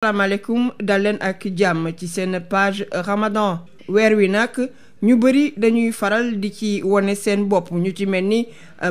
asalaamaaleykum dal leen ak jàmm ci seen page Ramadan weer wi nag ñu bëri dañuy faral di ci wone seen bopp ñu ci mel ni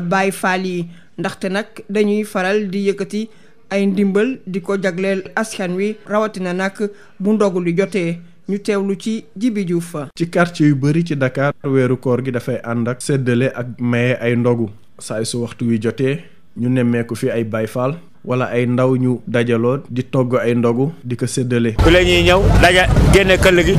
Baay Faal yi ndaxte nag dañuy faral di yëkkati ay ndimbal di ko jagleel askan wi rawatina nag bu ndogu li jotee ñu teewlu ci Jibi Diouf. ci quartier yu bëri ci Dakar weeru koor gi dafay ànd ak séddale ak maye ay ndogu saay su waxtu wi jotee ñu nemmeeku fi ay Baay Faal wala ay ndaw ñu dajaloo di togg ay ndogu di ko séddale. ku la ñuy ñëw daja génne këll gi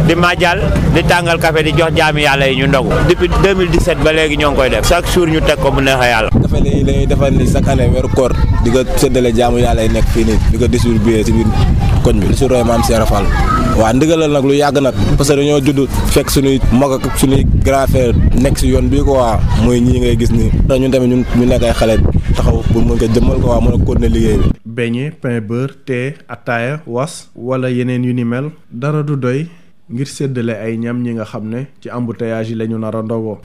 di majal di tàngal café di jox jaami yàlla yi ñu ndogu depuis 2017 ba léegi ñoo ngi koy def chaque jour ñu teg ko bu neexee yàlla. café yi dañuy defal ni chaque année weeru koor di ko séddale jaamu yàlla yi nekk fii nii di ko distribuer ci biir koñ bi su roy maam Cheikh Fall waaw ndigalal nag lu yàgg nag parce que dañoo judd fekk suñuy mag ak suñuy grand frère nekk si yoon bii ko waa mooy ñii ngay gis nii ñun tamit ñu nekk ay xale taxaw pour mën ko jëmmal ko waa mën a continuer liggéey bi. beñe pain beurre thé ataaya was wala yeneen yu ni mel dara du doy ngir séddale ay ñam ñi nga xam ne ci embouteillage yi la ñu nar a ndogoo.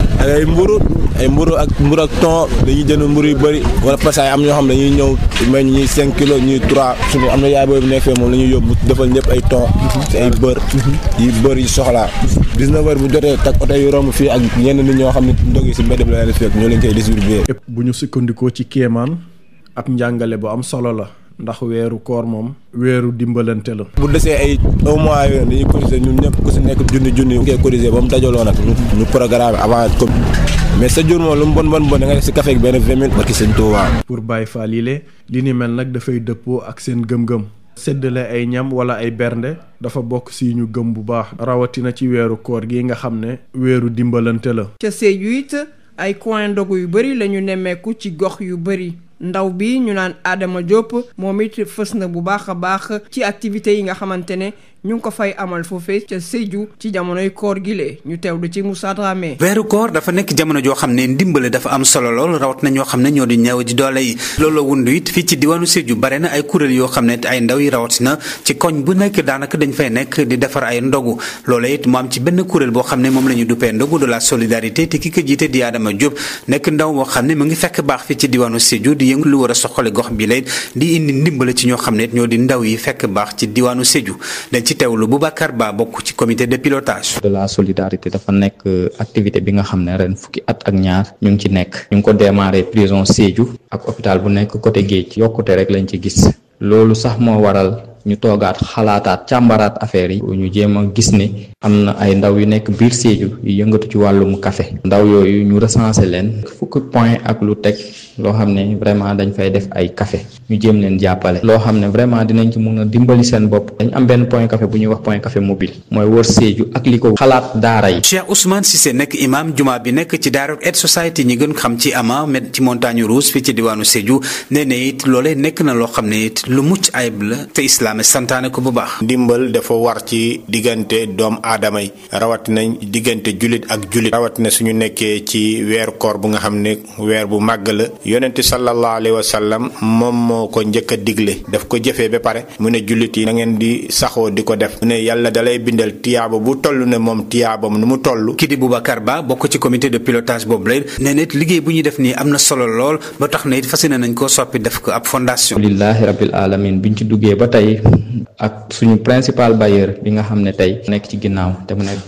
ay mburu ak thon dañuy jënd mburu yu bëri wala parce que am ñoo xam dañuy ñëw may ñuy 5 kilos ñuy 3 suñu am na yaay boobu nekk fee moom la ñuy yóbbu defal ñëpp ay thon ci ay beurre yi beurre yi soxlaa 19h bu jotee tak oto yu romb fii ak ñenn nit ñoo xam ne ndog yi si mbedd bi la leen fekk ñoo leen koy distribuer. bu ñu sukkandikoo ci kéemaan ab njàngale bu am solo la ndax weeru koor moom weeru dimbalante la. bu desee ay un mois yooyu dañuy cotiser ñun ñëpp ku si nekk junni ñu koy cotiser ba mu dajaloo nag ñu programme avant comme mais sa jur moom lu mu bon da nga def si café ak benn 20 000 barki sëñ Tuubaa. pour Baay Faal yi li ni mel nag dafay dëppoo ak seen gëm-gëm. séddale ay ñam wala ay bernde dafa bokk si ñu gëm bu baax rawatina ci weeru koor gi nga xam ne weeru dimbalante la. ca Sédhiou it ay coin ndogu yu bëri la ñu nemmeeku ci gox yu bëri. ndaw bi ñu naan Adama Diop moom it fës na bu baax a baax ci activités yi nga xamante ne ñu ngi ko fay amal foofee ca Sédhiou ci jamonoy koor gi lee ñu teewlu ci Moussa Dramé. weeru koor dafa nekk jamono joo xam ne ndimbale dafa am solo lool rawat na ñoo xam ne ñoo di ñëw di doole yi loolu wundu it fii ci diwaanu Sédhiou bare na ay kuréel yoo xam ne ay ndaw yi rawatina ci koñ bu nekk daanaka dañ fay nekk di defar ay ndogu loola it mu am ci benn kuréel boo xam ne moom la ñu duppee ndogu de la solidarité te ki ko jiite di Adama Diop nekk ndaw boo xam ne mu ngi fekk baax fii ci diwaanu Sédhiou di yëngu lu war a soxale gox bi lay di indi ndimbale ci ñoo xam ne ñoo di ndaw yi fekk baax ci diwaanu Sédhiou dañ ci teewlu Boubacar Ba bokk ci comité de pilotage. de la solidarité dafa nekk activité bi nga xam ne ren fukki at ak ñaar ñu ngi ci nekk ñu ngi ko démarré prison Sédhiou ak hôpital bu nekk côté géej yokkute rek lañ ci gis loolu sax moo waral ñu toogaat xalaataat càmbaraat affaire yi ñu jéem a gis ne am na ay ndaw yu nekk biir Sédhiou yu yëngatu ci wàllum café ndaw yooyu ñu recensé leen fukki point ak lu teg loo xam ne vraiment dañ fay def ay café ñu jéem leen jàppale loo xam ne vraiment dinañ ci mun a dimbali seen bopp dañ am benn point café bu ñuy wax point café mobile mooy wër Sédhiou ak li ko xalaat daara yi. Cheikh Ousmane Cissé nekk imam juma bi nekk ci Daaru Aid Society ñi gën xam ci ama met ci montagne rouge fii ci diwaanu Sédhiou nee na it loolee nekk na loo xam ne it lu mucc ayib la te islam santaane ko bu baax. ndimbal dafa war ci diggante doom aadama yi rawatina diggante jullit ak jullit rawatina suñu nekkee ci weeru koor bu nga xam ne weer bu màgg la yonente sallallahu alayhi wa sallam moom moo ko njëkk a digle daf ko jëfee ba pare mu ne jullit yi na ngeen di saxoo di ko def mu ne yàlla dalay bindal tiyaaba bu toll ne moom tiyaabam nu mu toll. kii di Boubacar Ba bokk ci comité de pilotage boobu lay nee na it liggéey bu ñuy def nii am na solo lool ba tax na it fas yéene nañ koo soppi def ko ab fondation. alhamdulilahi rabbil alamin biñ ci duggee ba tey ak suñu principal bailleur bi nga xam ne tey nekk ci ginnaaw te mu nekk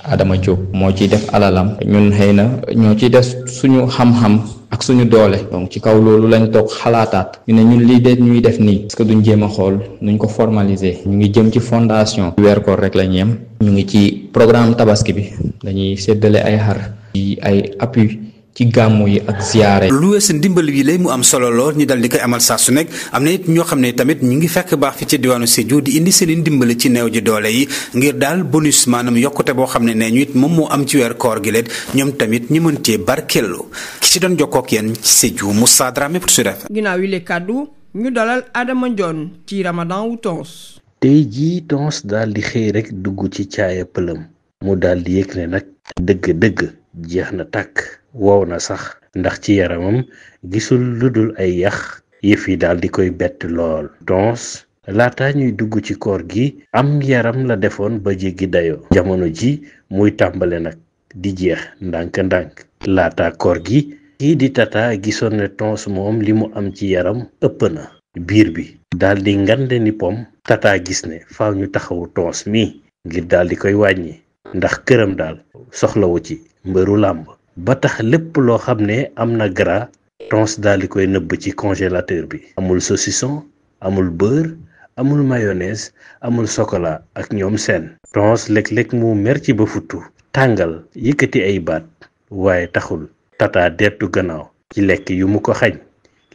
Adama Diop moo ciy def alalam ñun xëy na ñoo ciy def suñu xam-xam ak suñu doole donc ci kaw loolu lañ toog xalaataat ñu ne ñun lii de ñuy def nii parce que duñ jéem a xool nuñ ko formaliser ñu ngi jëm ci fondation weer koor rek lañ yem ñu ngi ci programme tabaski bi dañuy séddale ay xar ci ay appui ci gàmmu yi ak ziyaare. lu weesu ndimbal yi lay mu am solo lool ñu dal di koy amal saa su nekk am na it ñoo xam ne tamit ñu ngi fekk baax fi ci diwaanu Sédhiou di indi seen ndimbali ci néew ji doole yi ngir daal bonus maanaam yokkute boo xam ne nee ñu it moom moo am ci weer koor gi leen ñoom tamit ñu mën cee barkeellu ki ci doon jokkoo ak yéen ci Sédhiou Moussa Dramé pour Sud FM. ginnaaw yi le kàddu ñu dalal Adama Ndione ci Ramadan wu Tons. tey jii Tons daal di xëy rek dugg ci caaya pëlëm mu daal di yëg ne nag dëgg-dëgg jeex na tàkk. wow na sax ndax ci yaramam gisul lu dul ay yax yëf yi daal di koy bett lool. Tons laata ñuy dugg ci koor gi am yaram la defoon ba jéggi dayoo jamono ji muy tàmbale nag di jeex ndànk-ndànk laata koor gi kii di tata gisoon ne Tons moom li mu am ci yaram ëpp na biir bi daal di ngande ni pom. Tata gis ne faaw ñu taxawu Tons mi ngir daal di koy wàññi ndax këram daal soxlawu ci mbëru làmb ba tax lépp loo xam ne am na gras Tons daal di koy nëbb ci congélateur bi. Amul saucisson amul beurre amul mayonnaise amul chocolat ak ñoom seen. Tons léeg-léeg mu mer ci ba futtu tàngal yëkkati ay baat waaye taxul Tata dettu gannaaw ci lekk yu mu ko xañ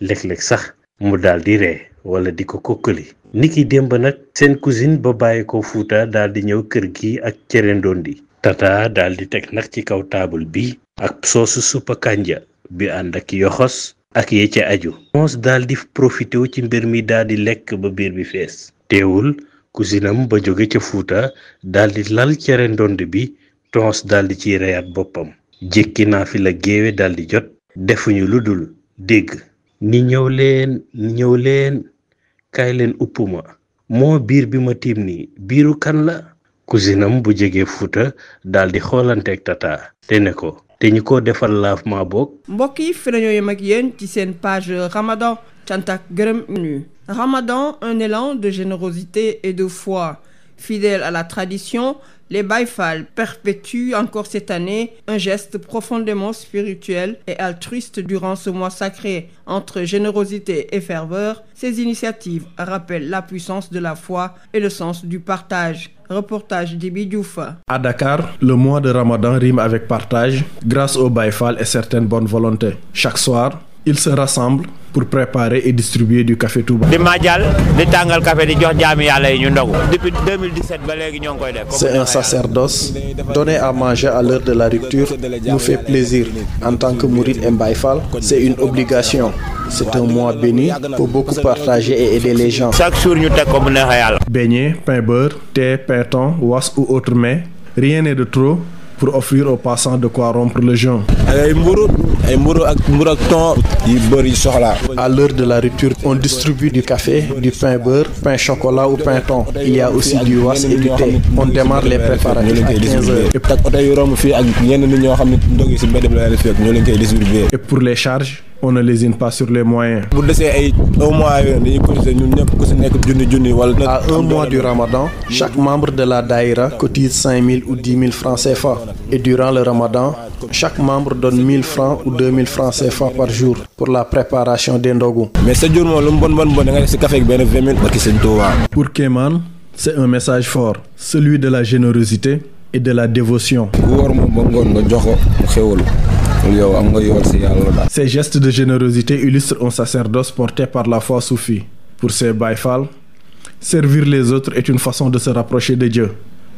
léeg-léeg sax mu daal di ree wala di ko kokkali. niki démb nag seen cousine ba bàyyi ko Fuuta daal di ñëw kër gi ak cere ndondi. Tata daal di teg nag ci kaw taabal bi ak soosu suppa kànja bi ànd ak yoxos ak yee ca aju. Tons daal di profité ci mbir mi daal di lekk ba biir bi fees. teewul cousinam ba jóge ca Fuuta daal di lal cere ndond bi Tons daal di ciy reyaat boppam. jékki naa fi la géewe daal di jot defuñu lu dul dégg ni ñëw leen kaay leen uppuma moo biir bi ma tiim ni biiru kan la. cousinam bu jege Fuuta daal di xoolanteeg Tata te ne ko te ñu ko defal lavement boog. mbokk yi fi nañoo yem ak yéen ci seen page Ramadan cant ak gërëm nu Ramadan, un élan de générosité et de foi. Fidèles à la tradition, les Baye Fall perpétuent encore cette année un geste profondément spirituel et altruiste durant ce mois sacré. Entre générosité et ferveur, ces initiatives rappellent la puissance de la foi et le sens du partage. Reportage d'Ibi Diouf. À Dakar, le mois de Ramadan rime avec partage grâce aux Baye Fall et certaines bonnes volontés. Chaque soir, ils se rassemblent pour préparer et distribuer du café Touba. di majal di tàngal café di jox jaami yàlla yi ñu ndogu. Depuis 2017 ba léegi ñoo ngi koy def. C'est un sacerdoce. Donner à manger à l'heure de la rupture nous fait plaisir. En tant que mouride et Baye Fall, c'est une obligation. C'est un mois béni pour beaucoup partager et aider les gens. Chaque jour ñu teg ko mu neexee yàlla. Beignets, pain beurre, thé, pain thon, was ou autre mets, rien n'est de trop pour offrir aux passants de quoi rompre le jeûne. À l'heure de la rupture, on distribue du café, du pain beurre, pain chocolat ou pain thon. Il y a aussi du was et du thé. On démarre les préparatifs à 15 heures. Et pour les charges, on ne lésine pas sur les moyens. À un mois du Ramadan, chaque membre de la Daïra cotise 5 000 ou 10 000 francs CFA. Et durant le Ramadan, chaque membre donne 1 000 francs ou 2 000 francs CFA par jour pour la préparation des ndogu. Pour Kéman, c'est un message fort, celui de la générosité et de la dévotion. Ces gestes de générosité illustrent un sacerdoce porté par la foi soufie. Pour ces Baye Fall, servir les autres est une façon de se rapprocher de Dieu.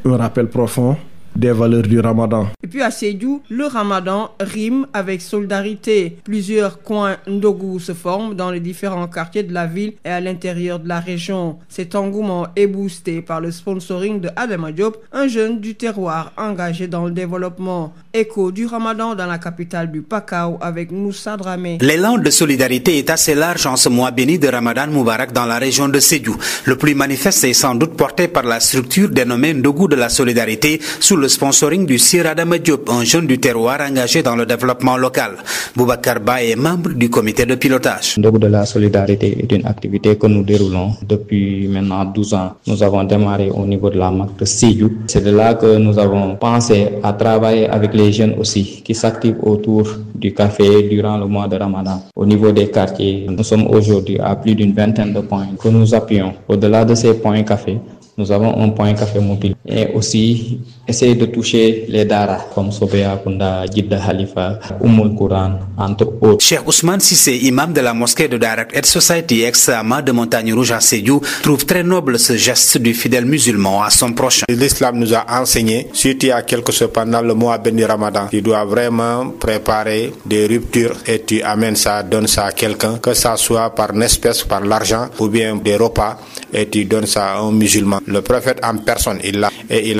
Un rappel profond des valeurs du Ramadan. Et puis à Sédhiou, le Ramadan rime avec solidarité. Plusieurs coins ndogu se forment dans les différents quartiers de la ville et à l'intérieur de la région. Cet engouement est boosté par le sponsoring de Adama Diop, un jeune du terroir engagé dans le développement. Écho du Ramadan dans la capitale du Pakao avec Moussa Dramé. L'élan de solidarité est assez large en ce mois béni de Ramadan Moubarak dans la région de Sédhiou. Le plus manifeste est sans doute porté par la structure dénommée Ndogu de la solidarité sous le sponsoring du Sir Adama Diop, un jeune du terroir engagé dans le développement local. Boubacar Ba est membre du comité de pilotage. Ndogu de la solidarité est une activité que nous déroulons depuis maintenant 12 ans. Nous avons démarré au niveau de la MAC de Sédhiou. C'est de là que nous avons pensé à travailler avec les jeunes aussi qui s'activent autour du café durant le mois de Ramadan. Au niveau des quartiers, nous sommes aujourd'hui à plus d'une vingtaine de points que nous appuyons. Au-delà de ces points café, nous avons un point café mobile et aussi essayer de toucher les daras comme Sobea Kunda, Jidda Khalifa, Oumoul Quran, entre autres. Cheikh Ousmane Sissé, imam de la mosquée de Direct Aid Society ex-Ama de Montagne Rouge à Sédhiou, trouve très noble ce geste du fidèle musulman à son prochain. L'islam nous a enseigné, si tu as quelque chose pendant le mois béni Ramadan, tu dois vraiment préparer des ruptures et tu amènes ça, donnes ça à quelqu'un, que ça soit par une espèce, par l'argent ou bien des repas, et tu donnes ça à un musulman. Le prophète en personne, il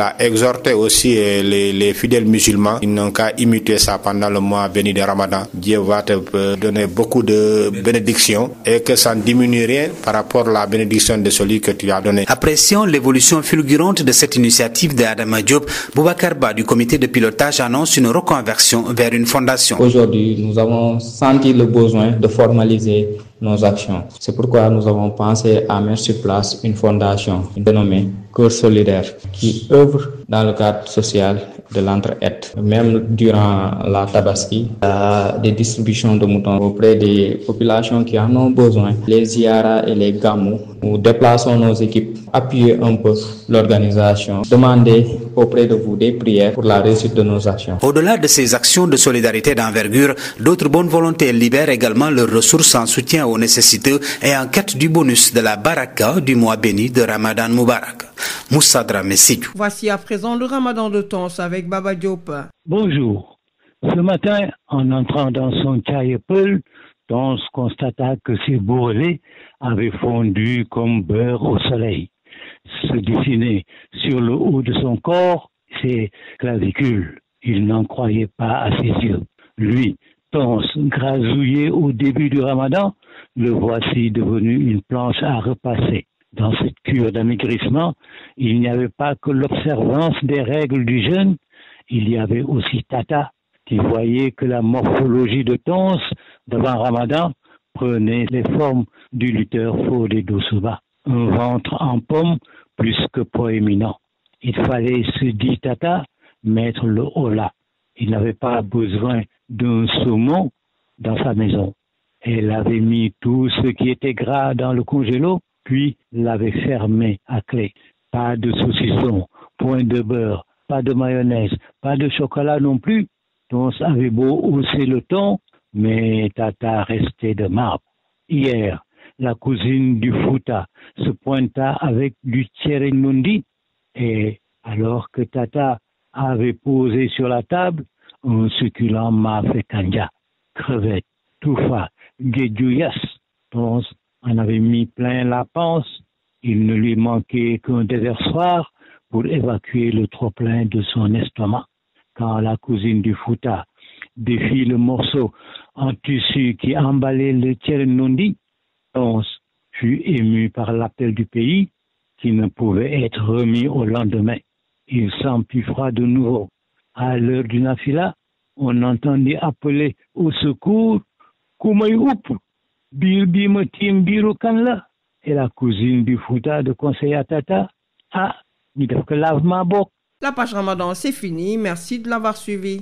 a exhorté aussi les fidèles musulmans. Ils n'ont qu'à imiter ça pendant le mois béni de Ramadan. Dieu va te donner beaucoup de bénédictions et que ça ne diminue rien par rapport à la bénédiction de celui que tu as donné. Appréciant l'évolution fulgurante de cette initiative d'Adama Diop, Boubacar Ba du comité de pilotage annonce une reconversion vers une fondation. Aujourd'hui, nous avons senti le besoin de formaliser nos actions. C'est pourquoi nous avons pensé à mettre sur place une fondation dénommée Cœur Solidaire qui œuvre dans le cadre social de l'entraide. Même durant la Tabaski, il y a des distributions de moutons auprès des populations qui en ont besoin. Les Ziara et les Gamou, nous déplaçons nos équipes, appuyer un peu l'organisation, demander auprès de vous des prières pour la réussite de nos actions. Au-delà de ces actions de solidarité d'envergure, d'autres bonnes volontés libèrent également leurs ressources en soutien aux nécessiteux et en quête du bonus de la baraka du mois béni de Ramadan Moubarak. Moussa Dramé Sidiou. Voici à présent le Ramadan de Tons avec Baba Diop. Bonjour. Ce matin, en entrant dans son Tchaïepel, Tons constata que ses bourrelets avaient fondu comme beurre au soleil. Se dessinaient sur le haut de son corps ses clavicules. Il n'en croyait pas à ses yeux. Lui, Tons, grasouillé au début du Ramadan, le voici devenu une planche à repasser. Dans cette cure d'amaigrissement, il n'y avait pas que l'observance des règles du jeûne, il y avait aussi Tata, qui voyait que la morphologie de Tons devant Ramadan prenait les formes du lutteur Fodé Doussouba. Un ventre en pomme plus que proéminent. Il fallait, se dit Tata, mettre le holà. Il n'avait pas besoin d'un saumon dans sa maison. Elle avait mis tout ce qui était gras dans le congélo, puis l'avait fermé à clé. Pas de saucisson, point de beurre, pas de mayonnaise, pas de chocolat non plus. Tons avait beau hausser le ton, mais Tata restait de marbre. Hier, la cousine du Fouta se pointa avec du tcherenundi et alors que Tata avait posé sur la table un succulent mafé kanja, crevettes, toufa, guédjouyas. Tons en avait mis plein la panse. Il ne lui manquait qu'un déversoir pour évacuer le trop-plein de son estomac. Quand la cousine du Fouta défit le morceau en tissu qui emballait le tcherenundi, Tons fut ému par l'appel du pays qui ne pouvait être remis au lendemain. Il s'empiffra de nouveau. À l'heure du nafila, on entendit appeler au secours « Koumayoup, bir bi ma tim biru kan la ?» Et la cousine du Fouta de conseil à Tata « Ah, ñu def ko lavement bokk ». La page Ramadan, c'est fini. Merci de l'avoir suivi.